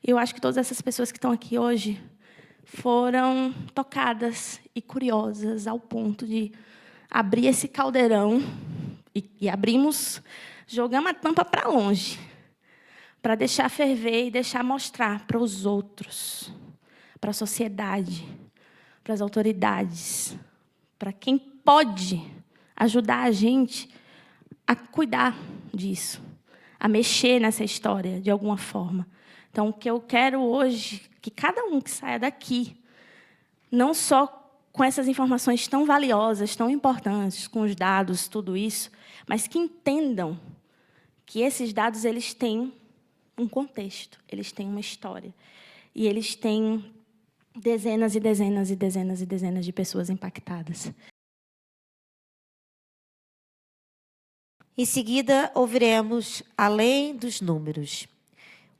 eu acho que todas essas pessoas que estão aqui hoje foram tocadas e curiosas ao ponto de abrir esse caldeirão e abrimos, jogamos a tampa para longe, para deixar ferver e deixar mostrar para os outros, para a sociedade, para as autoridades, para quem pode ajudar a gente a cuidar disso, a mexer nessa história de alguma forma. Então, o que eu quero hoje, que cada um que saia daqui, não só com essas informações tão valiosas, tão importantes, com os dados, tudo isso, mas que entendam que esses dados eles têm um contexto, eles têm uma história, e eles têm dezenas e dezenas e dezenas e dezenas de pessoas impactadas. Em seguida, ouviremos Além dos Números,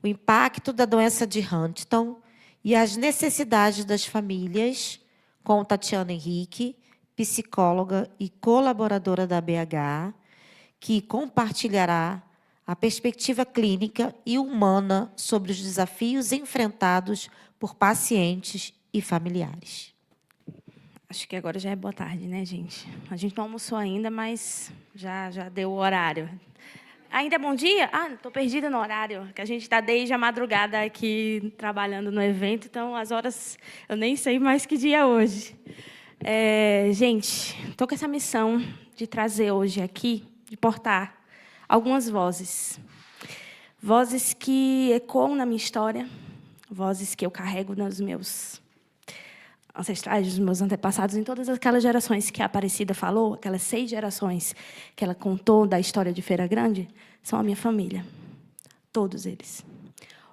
o impacto da doença de Huntington e as necessidades das famílias, com Tatiana Henrique, psicóloga e colaboradora da BH, que compartilhará a perspectiva clínica e humana sobre os desafios enfrentados por pacientes e familiares. Acho que agora já é boa tarde, né, gente? A gente não almoçou ainda, mas já deu o horário. Ainda é bom dia? Ah, estou perdida no horário, que a gente está desde a madrugada aqui trabalhando no evento, então as horas eu nem sei mais que dia é hoje. Gente, estou com essa missão de trazer hoje aqui, de portar algumas vozes. Vozes que ecoam na minha história, vozes que eu carrego nos meus ancestrais, dos meus antepassados, em todas aquelas gerações que a Aparecida falou, aquelas 6 gerações que ela contou da história de Feira Grande, são a minha família. Todos eles.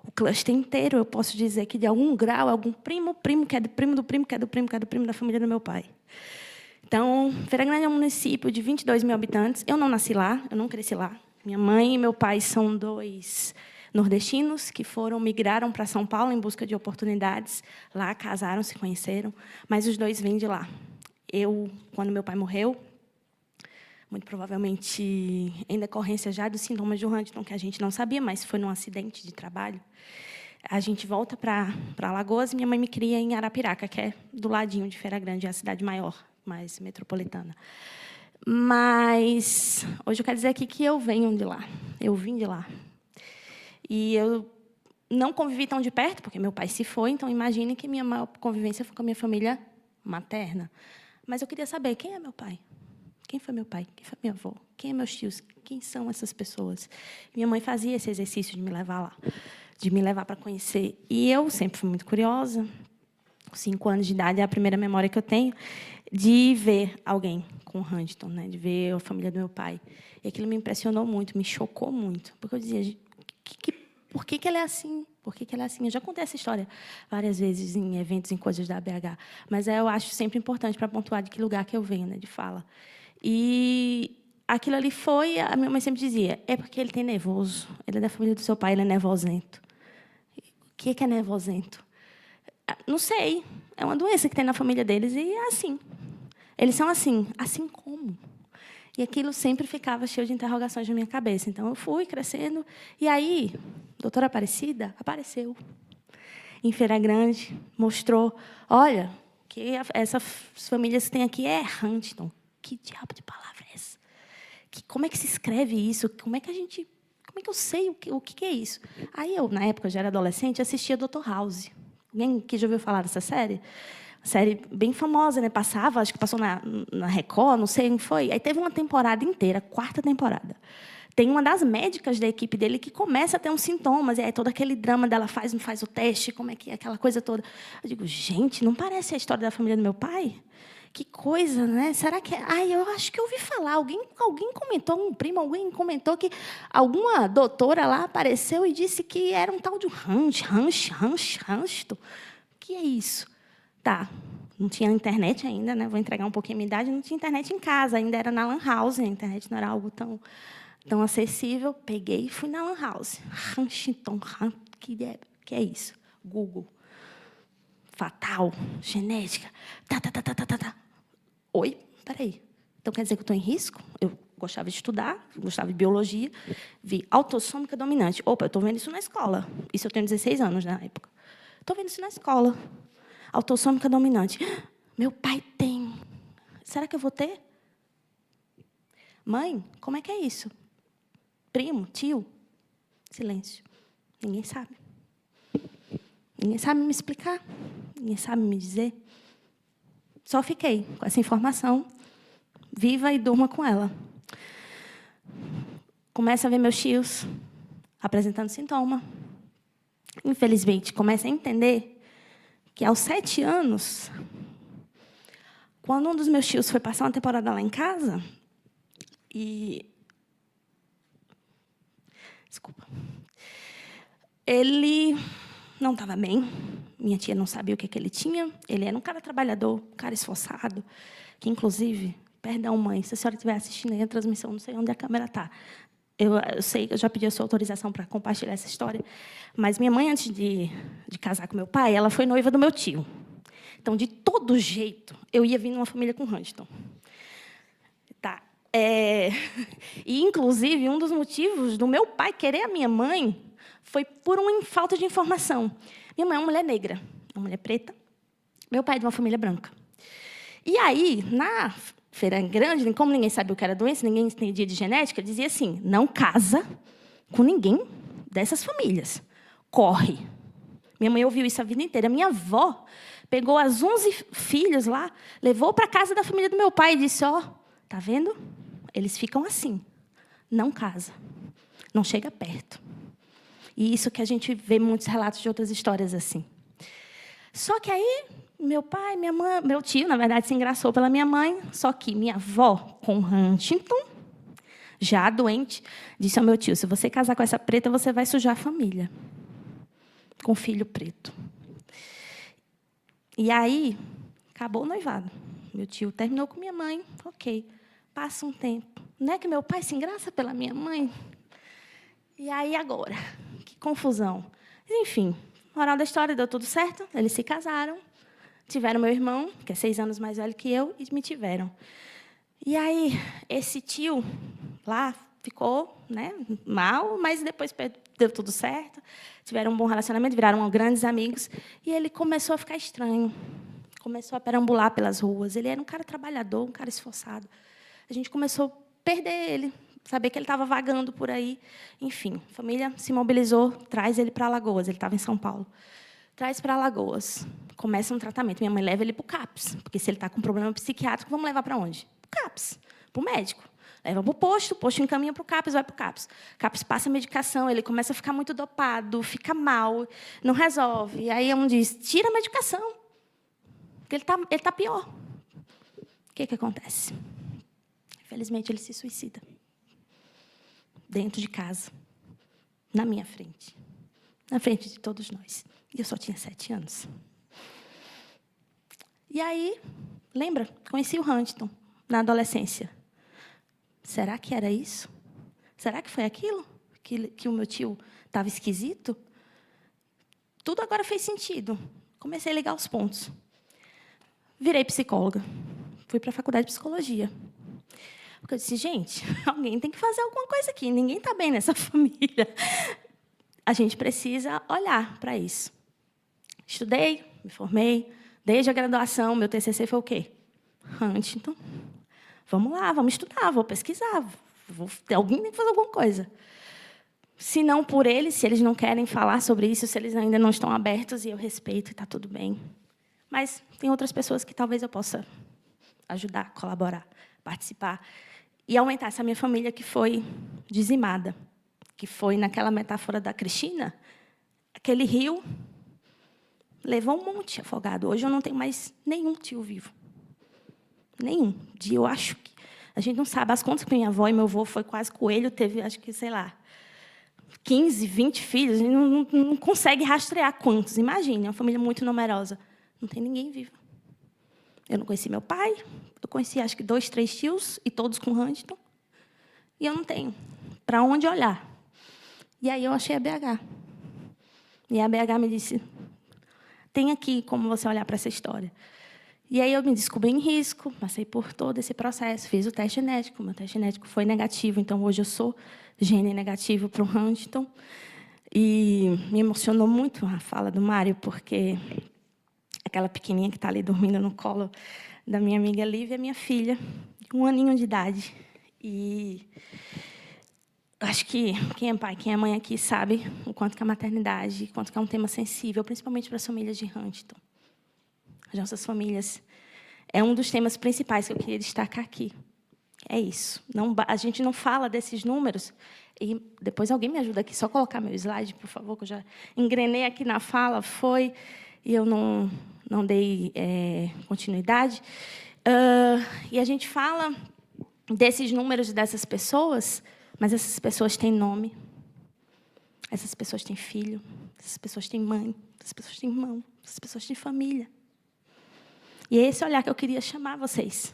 O cluster inteiro, eu posso dizer que, de algum grau, algum primo, que é do primo do primo, que é do primo, que é do primo da família do meu pai. Então, Feira Grande é um município de 22 mil habitantes. Eu não nasci lá, eu não cresci lá. Minha mãe e meu pai são 2 nordestinos que migraram para São Paulo em busca de oportunidades. Lá casaram, se conheceram, mas os 2 vêm de lá. Quando meu pai morreu, muito provavelmente em decorrência já dos sintomas de Huntington, que a gente não sabia, mas foi num acidente de trabalho, a gente volta para Alagoas e minha mãe me cria em Arapiraca, que é do ladinho de Feira Grande, é a cidade maior, mais metropolitana. Mas hoje eu quero dizer aqui que eu venho de lá, eu vim de lá. E eu não convivi tão de perto, porque meu pai se foi, então imagine que minha maior convivência foi com a minha família materna. Mas eu queria saber quem é meu pai. Quem foi meu pai? Quem foi minha avó? Quem é meus tios? Quem são essas pessoas? Minha mãe fazia esse exercício de me levar lá, de me levar para conhecer. E eu sempre fui muito curiosa. Com 5 anos de idade, é a primeira memória que eu tenho de ver alguém com Huntington, né? De ver a família do meu pai. E aquilo me impressionou muito, me chocou muito. Porque eu dizia, por que ele é assim? Por que ele é assim? Eu já contei essa história várias vezes em eventos, em coisas da BH. Mas eu acho sempre importante para pontuar de que lugar que eu venho, né? De fala. E aquilo ali foi... A minha mãe sempre dizia, é porque ele tem nervoso. Ele é da família do seu pai, ele é nervosento. O que é nervosento? Não sei. É uma doença que tem na família deles e é assim. Eles são assim. Assim como? E aquilo sempre ficava cheio de interrogações na minha cabeça. Então, eu fui crescendo. E aí, a doutora Aparecida apareceu em Feira Grande, mostrou, olha, que essas famílias que tem aqui é Huntington. Que diabo de palavra é essa? Como é que se escreve isso? Como é que eu sei o que é isso? Aí eu, na época, eu já era adolescente, assistia Dr. House. Alguém que já ouviu falar dessa série? Série bem famosa, né? Passava, acho que passou na Record, não sei onde foi. Aí teve uma temporada inteira, 4ª temporada. Tem uma das médicas da equipe dele que começa a ter uns sintomas, e aí todo aquele drama dela faz, não faz o teste, como é que é aquela coisa toda. Eu digo, gente, não parece a história da família do meu pai? Que coisa, né? Será que é? Ai, eu acho que eu ouvi falar. Alguém comentou, um primo, alguém comentou que alguma doutora lá apareceu e disse que era um tal de Huntington. O que é isso? Tá, não tinha internet ainda, né? Vou entregar um pouquinho a minha idade, não tinha internet em casa, ainda era na Lan House, a internet não era algo tão acessível. Peguei e fui na Lan House. Huntington, que é isso? Google. Fatal, genética. Oi, peraí. Então, quer dizer que eu estou em risco? Eu gostava de estudar, gostava de biologia, vi autossômica dominante. Opa, eu estou vendo isso na escola. Isso eu tenho 16 anos na época. Estou vendo isso na escola. Autossômica dominante. Meu pai tem. Será que eu vou ter? Mãe, como é que é isso? Primo, tio? Silêncio. Ninguém sabe. Ninguém sabe me explicar. Ninguém sabe me dizer. Só fiquei com essa informação, viva e durma com ela. Começo a ver meus tios apresentando sintoma. Infelizmente, começo a entender que, aos 7 anos, quando um dos meus tios foi passar uma temporada lá em casa, Desculpa. Ele não estava bem. Minha tia não sabia o que ele tinha. Ele era um cara trabalhador, um cara esforçado, que, inclusive, perdão, mãe, se a senhora estiver assistindo aí a transmissão, não sei onde a câmera está. Eu sei, eu já pedi a sua autorização para compartilhar essa história, mas minha mãe, antes de casar com meu pai, ela foi noiva do meu tio. Então, de todo jeito, eu ia vir numa família com Huntington. Tá. E, inclusive, um dos motivos do meu pai querer a minha mãe foi por uma falta de informação. Minha mãe é uma mulher negra, uma mulher preta. Meu pai é de uma família branca. E aí, na Feira Grande, como ninguém sabia o que era doença, ninguém entendia de genética, dizia assim, não casa com ninguém dessas famílias. Corre. Minha mãe ouviu isso a vida inteira. Minha avó pegou as 11 filhos lá, levou para a casa da família do meu pai e disse, ó, tá vendo? Eles ficam assim. Não casa. Não chega perto. E isso que a gente vê muitos relatos de outras histórias assim. Só que aí, meu pai, minha mãe, meu tio, na verdade, se engraçou pela minha mãe, só que minha avó, com Huntington, já doente, disse ao meu tio, se você casar com essa preta, você vai sujar a família. Com filho preto. E aí, acabou o noivado. Meu tio terminou com minha mãe, ok. Passa um tempo. Não é que meu pai se engraça pela minha mãe? E aí, agora? Que confusão. Enfim, moral da história, deu tudo certo. Eles se casaram. Tiveram meu irmão, que é 6 anos mais velho que eu, e me tiveram. E aí, esse tio lá ficou, né, mal, mas depois deu tudo certo. Tiveram um bom relacionamento, viraram grandes amigos. E ele começou a ficar estranho. Começou a perambular pelas ruas. Ele era um cara trabalhador, um cara esforçado. A gente começou a perder ele, saber que ele estava vagando por aí. Enfim, a família se mobilizou, traz ele para Alagoas. Ele estava em São Paulo. Traz para Alagoas. Começa um tratamento. Minha mãe leva ele para o CAPS, porque se ele está com problema psiquiátrico, vamos levar para onde? Para o CAPS, para o médico. Leva para o posto encaminha para o CAPS, vai para o CAPS. O CAPS passa medicação, ele começa a ficar muito dopado, fica mal, não resolve. E aí um diz, tira a medicação, porque ele tá pior. O que acontece? Infelizmente, ele se suicida. Dentro de casa. Na minha frente. Na frente de todos nós. E eu só tinha 7 anos. E aí, lembra? Conheci o Huntington na adolescência. Será que era isso? Será que foi aquilo? Que o meu tio estava esquisito? Tudo agora fez sentido. Comecei a ligar os pontos. Virei psicóloga. Fui para a faculdade de psicologia. Porque eu disse, gente, alguém tem que fazer alguma coisa aqui. Ninguém está bem nessa família. A gente precisa olhar para isso. Estudei, me formei. Desde a graduação, meu TCC foi o quê? Huntington. Vamos lá, vamos estudar, vou pesquisar. Alguém tem que fazer alguma coisa. Se não por eles, se eles não querem falar sobre isso, se eles ainda não estão abertos, e eu respeito, e está tudo bem. Mas tem outras pessoas que talvez eu possa ajudar, colaborar, participar. E aumentar essa minha família que foi dizimada. Que foi, naquela metáfora da Cristina, aquele rio levou um monte afogado. Hoje eu não tenho mais nenhum tio vivo. Nenhum. Eu acho que... A gente não sabe as contas que minha avó e meu avô foi quase coelho, teve, acho que, sei lá, 15, 20 filhos. A gente não consegue rastrear quantos. Imagine, é uma família muito numerosa. Não tem ninguém vivo. Eu não conheci meu pai, eu conheci, acho que, 2, 3 tios, e todos com Huntington. E eu não tenho para onde olhar. E aí eu achei a BH. E a BH me disse, tem aqui como você olhar para essa história. E aí eu me descobri em risco, passei por todo esse processo, fiz o teste genético, meu teste genético foi negativo, então hoje eu sou gene negativo para o Huntington. E me emocionou muito a fala do Mário, porque aquela pequenininha que está ali dormindo no colo da minha amiga Lívia é minha filha, de 1 aninho de idade. E acho que quem é pai, quem é mãe aqui sabe o quanto que a maternidade, o quanto que é um tema sensível, principalmente para as famílias de Huntington. As nossas famílias é um dos temas principais que eu queria destacar aqui. É isso. A gente não fala desses números. E depois alguém me ajuda aqui, só colocar meu slide, por favor, que eu já engrenei aqui na fala, e eu não dei continuidade. E a gente fala desses números dessas pessoas, mas essas pessoas têm nome, essas pessoas têm filho, essas pessoas têm mãe, essas pessoas têm irmão, essas pessoas têm família. E é esse olhar que eu queria chamar vocês,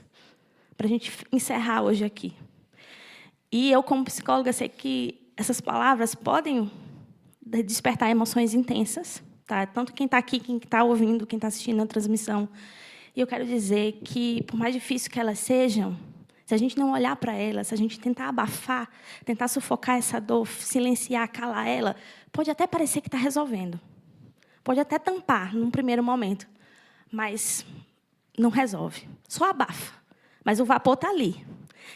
para a gente encerrar hoje aqui. E eu, como psicóloga, sei que essas palavras podem despertar emoções intensas, tá? Tanto quem está aqui, quem está ouvindo, quem está assistindo a transmissão. E eu quero dizer que, por mais difícil que elas sejam, se a gente não olhar para elas, se a gente tentar abafar, tentar sufocar essa dor, silenciar, calar ela, pode até parecer que está resolvendo. Pode até tampar, num primeiro momento. Mas não resolve. Só abafa. Mas o vapor está ali.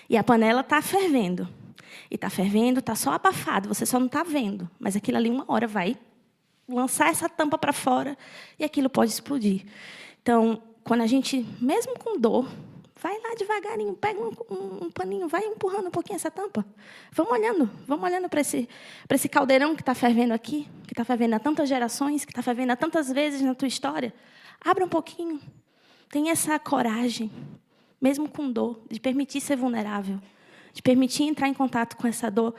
E a panela está fervendo. E está fervendo, está só abafado. Você só não está vendo. Mas aquilo ali, uma hora, vai lançar essa tampa para fora e aquilo pode explodir. Então, quando a gente, mesmo com dor, vai lá devagarinho, pega um paninho, vai empurrando um pouquinho essa tampa. Vamos olhando para esse caldeirão que está fervendo aqui, que está fervendo há tantas gerações, que está fervendo há tantas vezes na tua história. Abra um pouquinho. Tenha essa coragem, mesmo com dor, de permitir ser vulnerável, de permitir entrar em contato com essa dor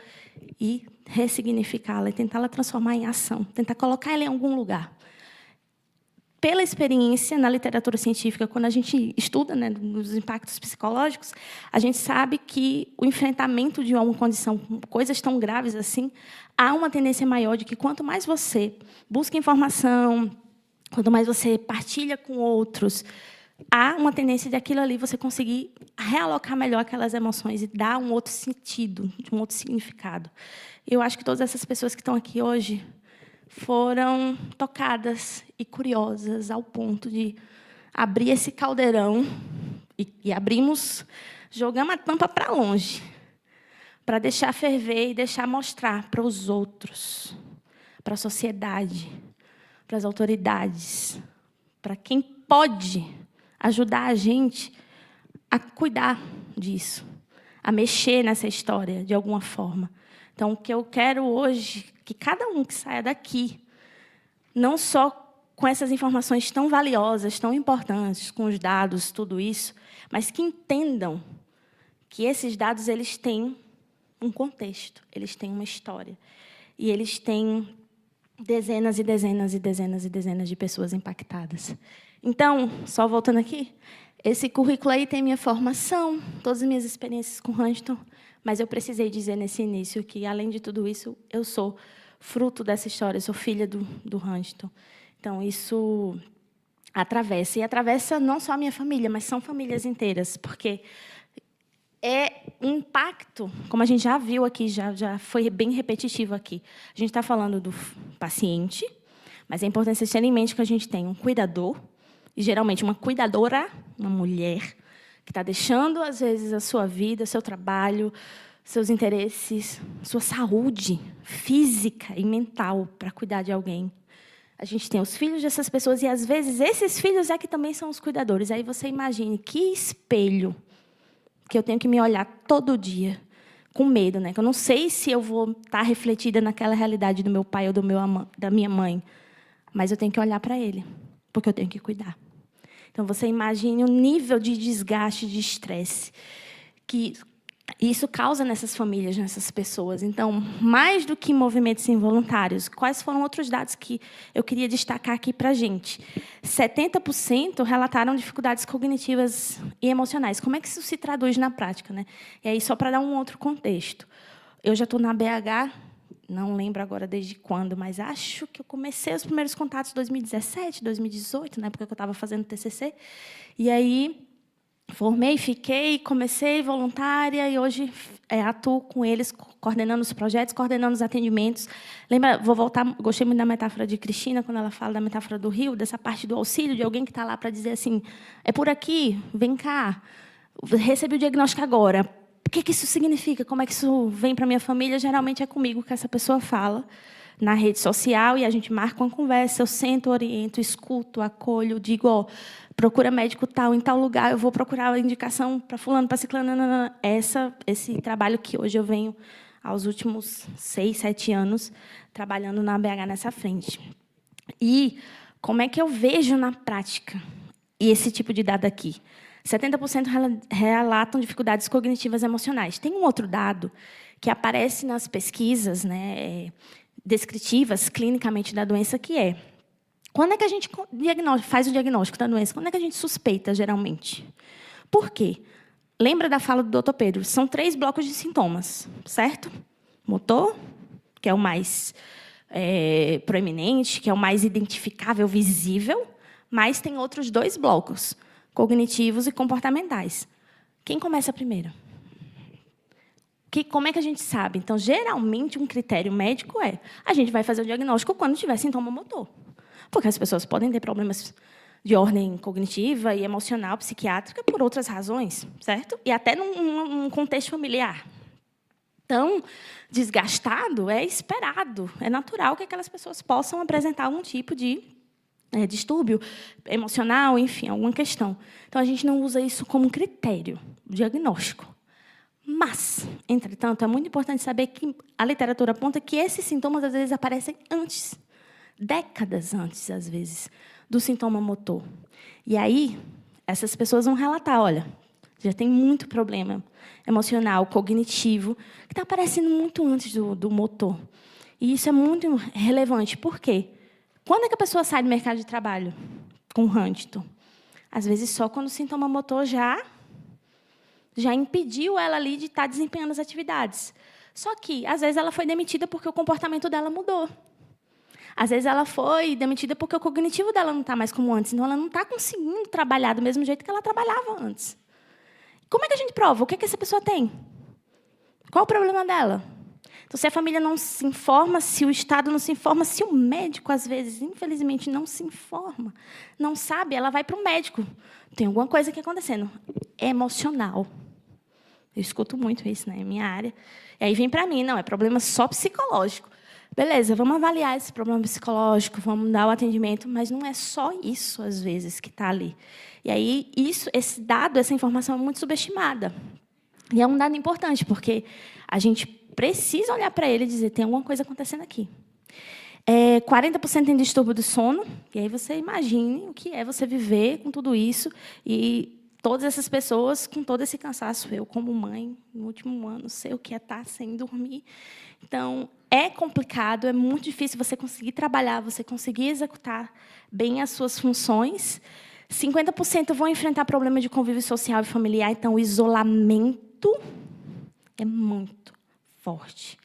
e ressignificá-la, e tentá-la transformar em ação, tentar colocar ela em algum lugar. Pela experiência na literatura científica, quando a gente estuda, né, os impactos psicológicos, a gente sabe que o enfrentamento de uma condição, coisas tão graves assim, há uma tendência maior de que quanto mais você busca informação, quanto mais você partilha com outros, há uma tendência de aquilo ali você conseguir realocar melhor aquelas emoções e dar um outro sentido, um outro significado. Eu acho que todas essas pessoas que estão aqui hoje foram tocadas e curiosas ao ponto de abrir esse caldeirão e abrimos, jogamos a tampa para longe, para deixar ferver e deixar mostrar para os outros, para a sociedade, para as autoridades, para quem pode ajudar a gente a cuidar disso, a mexer nessa história de alguma forma. Então, o que eu quero hoje, que cada um que saia daqui, não só com essas informações tão valiosas, tão importantes, com os dados, tudo isso, mas que entendam que esses dados eles têm um contexto, eles têm uma história, e eles têm dezenas e dezenas e dezenas e dezenas de pessoas impactadas. Então, só voltando aqui, esse currículo aí tem minha formação, todas as minhas experiências com Huntington, mas eu precisei dizer nesse início que, além de tudo isso, eu sou fruto dessa história, eu sou filha do Huntington. Então, isso atravessa. E atravessa não só a minha família, mas são famílias inteiras, porque é um impacto, como a gente já viu aqui, já foi bem repetitivo aqui. A gente está falando do paciente, mas é importante vocês terem em mente que a gente tem um cuidador, e geralmente uma cuidadora, uma mulher, que está deixando, às vezes, a sua vida, seu trabalho, seus interesses, sua saúde física e mental para cuidar de alguém. A gente tem os filhos dessas pessoas, e, às vezes, esses filhos é que também são os cuidadores. Aí você imagine que espelho que eu tenho que me olhar todo dia, com medo, né? Que eu não sei se eu vou estar refletida naquela realidade do meu pai ou da minha mãe, mas eu tenho que olhar para ele, porque eu tenho que cuidar. Então, você imagine o nível de desgaste, de estresse que isso causa nessas famílias, nessas pessoas. Então, mais do que movimentos involuntários, quais foram outros dados que eu queria destacar aqui para a gente? 70% relataram dificuldades cognitivas e emocionais. Como é que isso se traduz na prática, né? E aí, só para dar um outro contexto. Eu já estou na BH não lembro agora desde quando, mas acho que eu comecei os primeiros contatos em 2017, 2018, na época que eu estava fazendo TCC. E aí, formei, fiquei, comecei voluntária e hoje atuo com eles, coordenando os projetos, coordenando os atendimentos. Lembra, vou voltar, gostei muito da metáfora de Cristina, quando ela fala da metáfora do rio, dessa parte do auxílio, de alguém que está lá para dizer assim, é por aqui, vem cá, recebi o diagnóstico agora. O que isso significa? Como é que isso vem para a minha família? Geralmente é comigo que essa pessoa fala na rede social e a gente marca uma conversa, eu sento, oriento, escuto, acolho, digo, ó, procura médico tal, em tal lugar, eu vou procurar a indicação para fulano, para ciclano, esse trabalho que hoje eu venho, aos últimos 6, 7 anos, trabalhando na BH nessa frente. E como é que eu vejo na prática esse tipo de dado aqui? 70% relatam dificuldades cognitivas emocionais. Tem um outro dado que aparece nas pesquisas, né, descritivas clinicamente da doença, que é quando é que a gente faz o diagnóstico da doença? Quando é que a gente suspeita, geralmente? Por quê? Lembra da fala do doutor Pedro? São 3 blocos de sintomas, certo? Motor, que é o mais proeminente, que é o mais identificável, visível, mas tem outros 2 blocos, cognitivos e comportamentais. Quem começa primeiro? Como é que a gente sabe? Então, geralmente, um critério médico a gente vai fazer o diagnóstico quando tiver sintoma motor. Porque as pessoas podem ter problemas de ordem cognitiva e emocional, psiquiátrica, por outras razões, certo? E até num contexto familiar. Tão desgastado, é esperado, é natural que aquelas pessoas possam apresentar algum tipo de distúrbio emocional, enfim, alguma questão. Então, a gente não usa isso como critério diagnóstico. Mas, entretanto, é muito importante saber que a literatura aponta que esses sintomas, às vezes, aparecem antes, décadas antes, às vezes, do sintoma motor. E aí, essas pessoas vão relatar, olha, já tem muito problema emocional, cognitivo, que está aparecendo muito antes do motor. E isso é muito relevante. Por quê? Quando é que a pessoa sai do mercado de trabalho com Huntington? Às vezes, só quando o sintoma motor já impediu ela ali de estar desempenhando as atividades. Só que, às vezes, ela foi demitida porque o comportamento dela mudou. Às vezes, ela foi demitida porque o cognitivo dela não está mais como antes. Então, ela não está conseguindo trabalhar do mesmo jeito que ela trabalhava antes. Como é que a gente prova? O que essa pessoa tem? Qual o problema dela? Então, se a família não se informa, se o Estado não se informa, se o médico, às vezes, infelizmente, não se informa, não sabe, ela vai para o médico. Tem alguma coisa aqui acontecendo. É emocional. Eu escuto muito isso, né, em minha área. E aí vem para mim, não, é problema só psicológico. Beleza, vamos avaliar esse problema psicológico, vamos dar o atendimento, mas não é só isso, às vezes, que está ali. E aí, esse dado, essa informação é muito subestimada. E é um dado importante, porque a gente precisa olhar para ele e dizer, tem alguma coisa acontecendo aqui. 40% tem distúrbio do sono, e aí você imagine o que é você viver com tudo isso, e todas essas pessoas com todo esse cansaço. Eu, como mãe, no último ano, sei o que é estar sem dormir. Então, é complicado, é muito difícil você conseguir trabalhar, você conseguir executar bem as suas funções. 50% vão enfrentar problema de convívio social e familiar, então o isolamento é muito forte.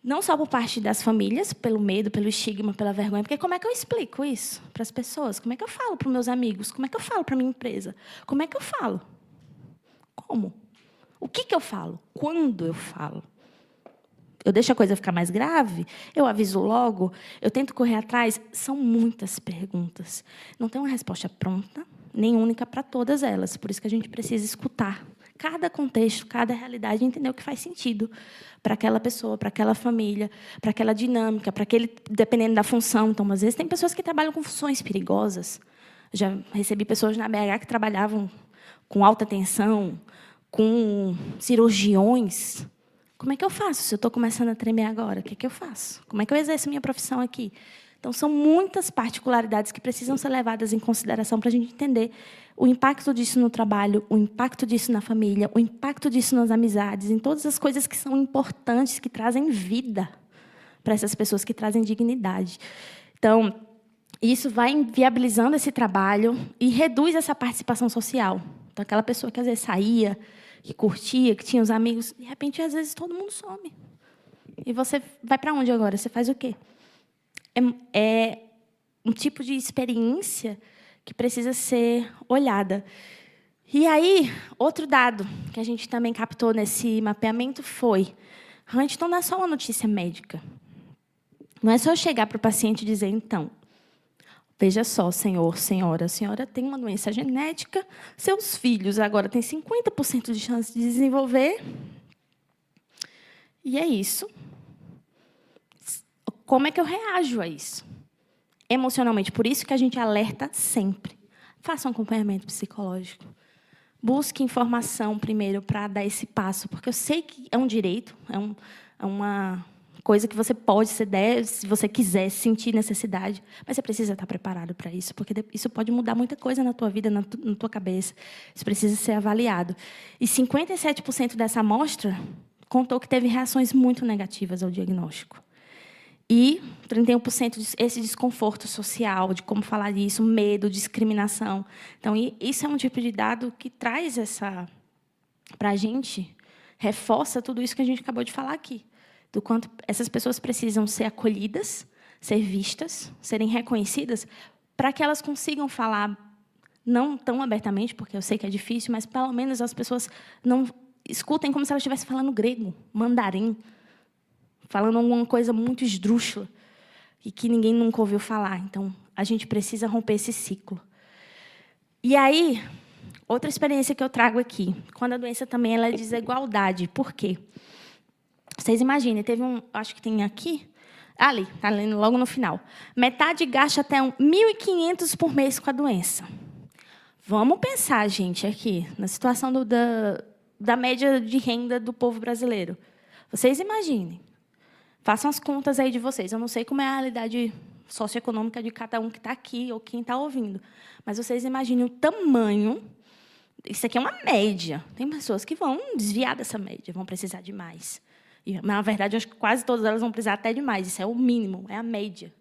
Não só por parte das famílias, pelo medo, pelo estigma, pela vergonha, porque como é que eu explico isso para as pessoas? Como é que eu falo para os meus amigos? Como é que eu falo para a minha empresa? Como é que eu falo? Como? O que eu falo? Quando eu falo? Eu deixo a coisa ficar mais grave? Eu aviso logo? Eu tento correr atrás? São muitas perguntas. Não tem uma resposta pronta, nem única para todas elas. Por isso que a gente precisa escutar cada contexto, cada realidade, e entender o que faz sentido para aquela pessoa, para aquela família, para aquela dinâmica, para aquele, dependendo da função. Então, às vezes, tem pessoas que trabalham com funções perigosas. Já recebi pessoas na BH que trabalhavam com alta tensão, com cirurgiões. Como é que eu faço? Se eu estou começando a tremer agora, o que eu faço? Como é que eu exerço minha profissão aqui? Então, são muitas particularidades que precisam ser levadas em consideração para a gente entender o impacto disso no trabalho, o impacto disso na família, o impacto disso nas amizades, em todas as coisas que são importantes, que trazem vida para essas pessoas, que trazem dignidade. Então, isso vai viabilizando esse trabalho e reduz essa participação social. Então, aquela pessoa que, às vezes, saía, que curtia, que tinha os amigos, de repente, às vezes, todo mundo some. E você vai para onde agora? Você faz o quê? É um tipo de experiência que precisa ser olhada. E aí, outro dado que a gente também captou nesse mapeamento foi: Huntington não é só uma notícia médica. Não é só eu chegar para o paciente e dizer, então, veja só, senhor, senhora, a senhora tem uma doença genética, seus filhos agora têm 50% de chance de desenvolver. E é isso. Como é que eu reajo a isso? Emocionalmente. Por isso que a gente alerta sempre. Faça um acompanhamento psicológico. Busque informação primeiro para dar esse passo, porque eu sei que é um direito, é uma coisa que você pode, se deve, se você quiser, sentir necessidade, mas você precisa estar preparado para isso, porque isso pode mudar muita coisa na tua vida, na tua cabeça. Isso precisa ser avaliado. E 57% dessa amostra contou que teve reações muito negativas ao diagnóstico. E 31% esse desconforto social, de como falar disso, medo, discriminação. Então, isso é um tipo de dado que traz para a gente, reforça tudo isso que a gente acabou de falar aqui, do quanto essas pessoas precisam ser acolhidas, ser vistas, serem reconhecidas, para que elas consigam falar, não tão abertamente, porque eu sei que é difícil, mas, pelo menos, as pessoas não escutem como se elas estivessem falando grego, mandarim, falando alguma coisa muito esdrúxula e que ninguém nunca ouviu falar. Então, a gente precisa romper esse ciclo. E aí, outra experiência que eu trago aqui, quando a doença também ela é desigualdade. Por quê? Vocês imaginem, teve acho que tem aqui, ali, está lendo logo no final. Metade gasta até 1.500 por mês com a doença. Vamos pensar, gente, aqui, na situação da média de renda do povo brasileiro. Vocês imaginem. Façam as contas aí de vocês. Eu não sei como é a realidade socioeconômica de cada um que está aqui ou quem está ouvindo. Mas vocês imaginem o tamanho. Isso aqui é uma média. Tem pessoas que vão desviar dessa média, vão precisar de mais. E, na verdade, eu acho que quase todas elas vão precisar até de mais. Isso é o mínimo, é a média.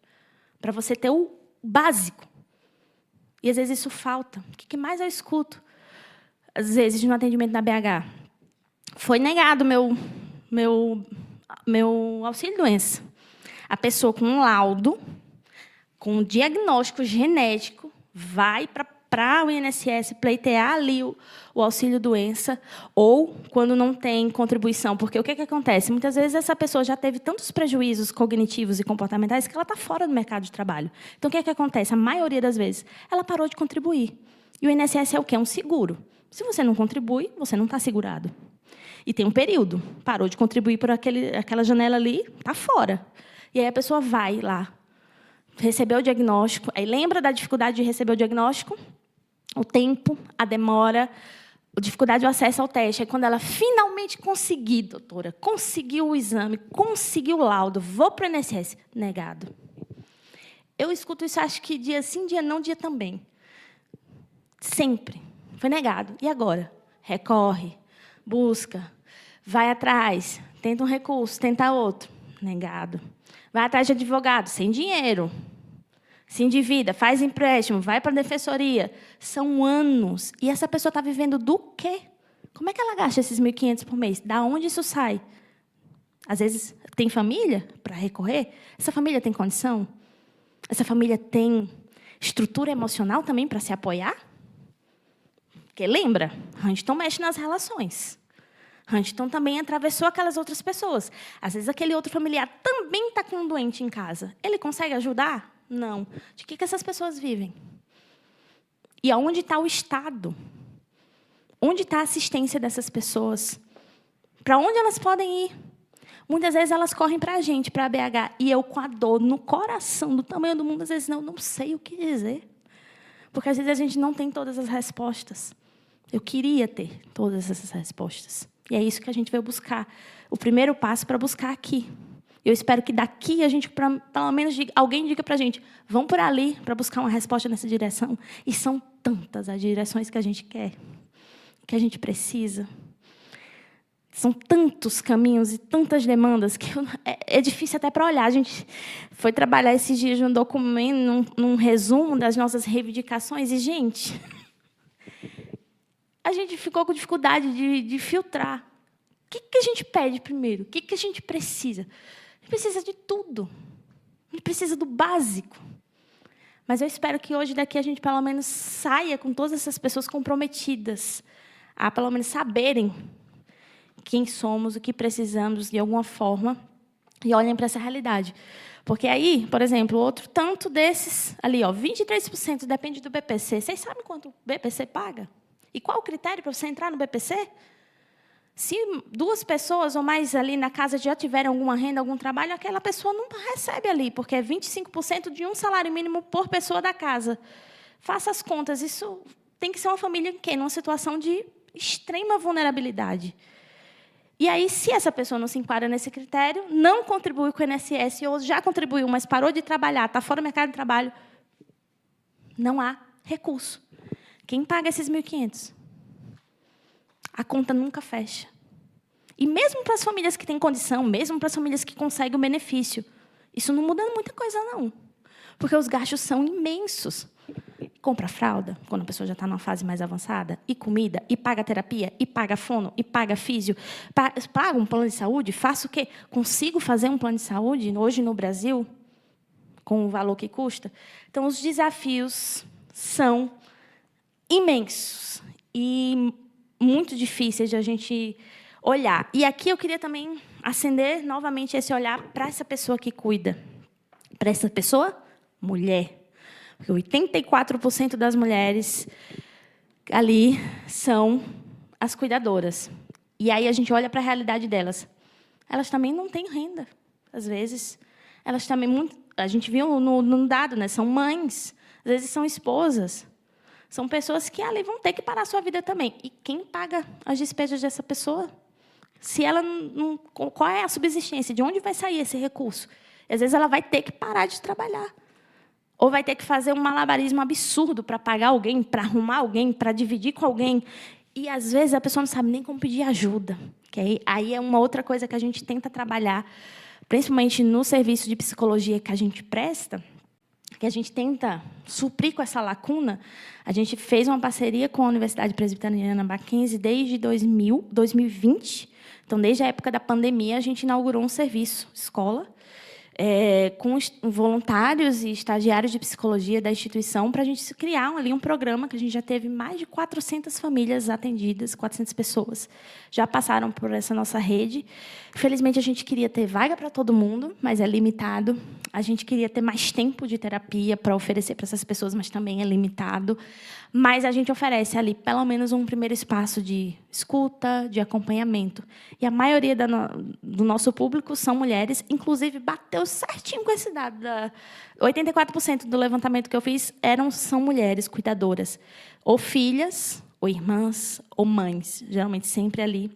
Para você ter o básico. E, às vezes, isso falta. O que mais eu escuto? Às vezes, no atendimento na BH. Foi negado meu auxílio-doença. A pessoa com um laudo, com um diagnóstico genético, vai para o INSS pleitear ali o auxílio-doença, ou quando não tem contribuição. Porque o que acontece? Muitas vezes essa pessoa já teve tantos prejuízos cognitivos e comportamentais que ela está fora do mercado de trabalho. Então, o que acontece? A maioria das vezes, ela parou de contribuir. E o INSS é o quê? É um seguro. Se você não contribui, você não está segurado. E tem um período. Parou de contribuir por aquela janela ali, está fora. E aí a pessoa vai lá, recebeu o diagnóstico, aí lembra da dificuldade de receber o diagnóstico, o tempo, a demora, a dificuldade de acesso ao teste. Aí, quando ela finalmente conseguir, doutora, conseguiu o exame, conseguiu o laudo, vou para o INSS, negado. Eu escuto isso, acho que dia sim, dia não, dia também. Sempre. Foi negado. E agora? Recorre, busca, vai atrás, tenta um recurso, tenta outro, negado. Vai atrás de advogado, sem dinheiro, se endivida, faz empréstimo, vai para a defensoria. São anos. E essa pessoa está vivendo do quê? Como é que ela gasta esses 1.500 por mês? Da onde isso sai? Às vezes, tem família para recorrer? Essa família tem condição? Essa família tem estrutura emocional também para se apoiar? Porque, lembra, Huntington mexe nas relações. Huntington também atravessou aquelas outras pessoas. Às vezes, aquele outro familiar também está com um doente em casa. Ele consegue ajudar? Não. De que essas pessoas vivem? E aonde está o Estado? Onde está a assistência dessas pessoas? Para onde elas podem ir? Muitas vezes, elas correm para a gente, para a BH. E eu, com a dor no coração, do tamanho do mundo, às vezes, não sei o que dizer. Porque, às vezes, a gente não tem todas as respostas. Eu queria ter todas essas respostas. E é isso que a gente veio buscar. O primeiro passo para buscar aqui. Eu espero que daqui a gente, pelo menos, alguém diga para a gente, vamos por ali para buscar uma resposta nessa direção. E são tantas as direções que a gente quer, que a gente precisa. São tantos caminhos e tantas demandas que é difícil até para olhar. A gente foi trabalhar esses dias num documento, num resumo das nossas reivindicações. E, gente, a gente ficou com dificuldade de filtrar que a gente pede primeiro? O que a gente precisa? A gente precisa de tudo. A gente precisa do básico. Mas eu espero que hoje daqui a gente, pelo menos, saia com todas essas pessoas comprometidas a, pelo menos, saberem quem somos, o que precisamos, de alguma forma, e olhem para essa realidade. Porque aí, por exemplo, outro tanto desses, ali, 23% depende do BPC. Vocês sabem quanto o BPC paga? E qual o critério para você entrar no BPC? Se 2 pessoas ou mais ali na casa já tiverem alguma renda, algum trabalho, aquela pessoa não recebe ali, porque é 25% de um salário mínimo por pessoa da casa. Faça as contas. Isso tem que ser uma família em quê? Numa situação de extrema vulnerabilidade. E aí, se essa pessoa não se enquadra nesse critério, não contribui com o INSS, ou já contribuiu, mas parou de trabalhar, está fora do mercado de trabalho, não há recurso. Quem paga esses 1.500? A conta nunca fecha. E mesmo para as famílias que têm condição, mesmo para as famílias que conseguem o benefício, isso não muda muita coisa, não. Porque os gastos são imensos. Compra fralda, quando a pessoa já está numa fase mais avançada, e comida, e paga terapia, e paga fono, e paga físio, paga um plano de saúde, faço o quê? Consigo fazer um plano de saúde hoje no Brasil, com o valor que custa? Então, os desafios são imensos e muito difíceis de a gente olhar. E aqui eu queria também acender novamente esse olhar para essa pessoa que cuida. Para essa pessoa, mulher. Porque 84% das mulheres ali são as cuidadoras. E aí a gente olha para a realidade delas. Elas também não têm renda, às vezes. Elas também, a gente viu no dado, né? São mães, às vezes são esposas. São pessoas que ali vão ter que parar a sua vida também. E quem paga as despesas dessa pessoa? Se ela não, qual é a subsistência? De onde vai sair esse recurso? Às vezes ela vai ter que parar de trabalhar. Ou vai ter que fazer um malabarismo absurdo para pagar alguém, para arrumar alguém, para dividir com alguém. E, às vezes, a pessoa não sabe nem como pedir ajuda. Que aí é uma outra coisa que a gente tenta trabalhar, principalmente no serviço de psicologia que a gente presta, que a gente tenta suprir com essa lacuna. A gente fez uma parceria com a Universidade Presbiteriana Mackenzie desde 2020. Então, desde a época da pandemia, a gente inaugurou um serviço, escola, com voluntários e estagiários de psicologia da instituição, para a gente criar ali um programa que a gente já teve mais de 400 famílias atendidas, 400 pessoas já passaram por essa nossa rede. Felizmente, a gente queria ter vaga para todo mundo, mas é limitado. A gente queria ter mais tempo de terapia para oferecer para essas pessoas, mas também é limitado. Mas a gente oferece ali, pelo menos, um primeiro espaço de escuta, de acompanhamento. E a maioria do nosso público são mulheres, inclusive bateu certinho com esse dado. 84% do levantamento que eu fiz são mulheres cuidadoras, ou filhas, ou irmãs, ou mães, geralmente sempre ali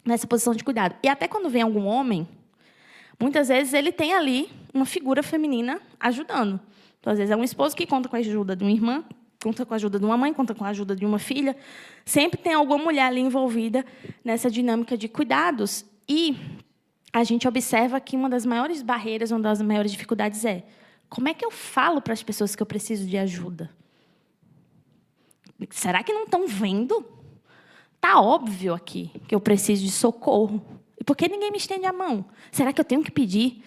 nessa posição de cuidado. E até quando vem algum homem, muitas vezes ele tem ali uma figura feminina ajudando. Então, às vezes, é um esposo que conta com a ajuda de uma irmã, conta com a ajuda de uma mãe, conta com a ajuda de uma filha. Sempre tem alguma mulher ali envolvida nessa dinâmica de cuidados. E a gente observa que uma das maiores barreiras, uma das maiores dificuldades é: como é que eu falo para as pessoas que eu preciso de ajuda? Será que não estão vendo? Está óbvio aqui que eu preciso de socorro. E por que ninguém me estende a mão? Será que eu tenho que pedir?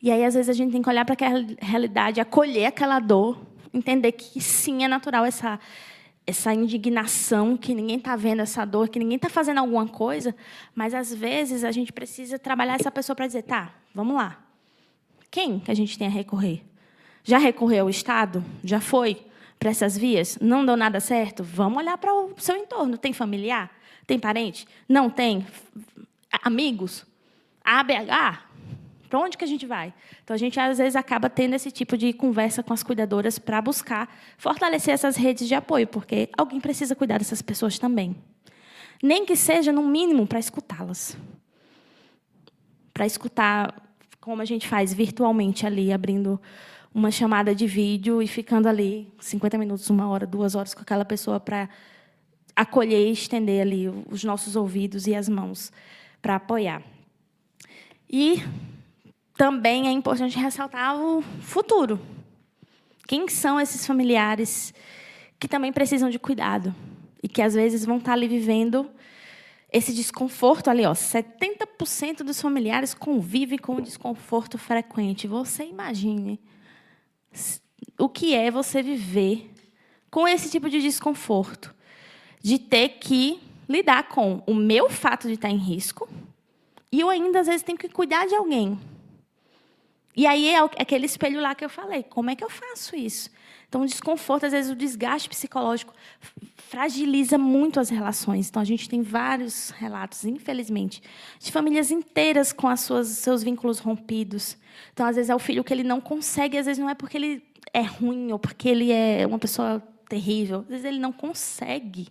E aí, às vezes, a gente tem que olhar para aquela realidade, acolher aquela dor, entender que, sim, é natural essa indignação, que ninguém está vendo essa dor, que ninguém está fazendo alguma coisa, mas, às vezes, a gente precisa trabalhar essa pessoa para dizer: tá, vamos lá. Quem que a gente tem a recorrer? Já recorreu ao Estado? Já foi para essas vias? Não deu nada certo? Vamos olhar para o seu entorno. Tem familiar? Tem parente? Não tem? Amigos? ABH? Para onde que a gente vai? Então, a gente, às vezes, acaba tendo esse tipo de conversa com as cuidadoras para buscar fortalecer essas redes de apoio, porque alguém precisa cuidar dessas pessoas também. Nem que seja, no mínimo, para escutá-las. Para escutar, como a gente faz virtualmente ali, abrindo uma chamada de vídeo e ficando ali 50 minutos, 1 hora, 2 horas com aquela pessoa para acolher e estender ali os nossos ouvidos e as mãos para apoiar. E também é importante ressaltar o futuro. Quem são esses familiares que também precisam de cuidado e que, às vezes, vão estar ali vivendo esse desconforto ali, ó, 70% dos familiares convivem com o desconforto frequente. Você imagine o que é você viver com esse tipo de desconforto, de ter que lidar com o meu fato de estar em risco e eu ainda, às vezes, tenho que cuidar de alguém. E aí é aquele espelho lá que eu falei. Como é que eu faço isso? Então, o desconforto, às vezes, o desgaste psicológico fragiliza muito as relações. Então, a gente tem vários relatos, infelizmente, de famílias inteiras com seus vínculos rompidos. Então, às vezes, é o filho que ele não consegue, às vezes, não é porque ele é ruim ou porque ele é uma pessoa terrível. Às vezes, ele não consegue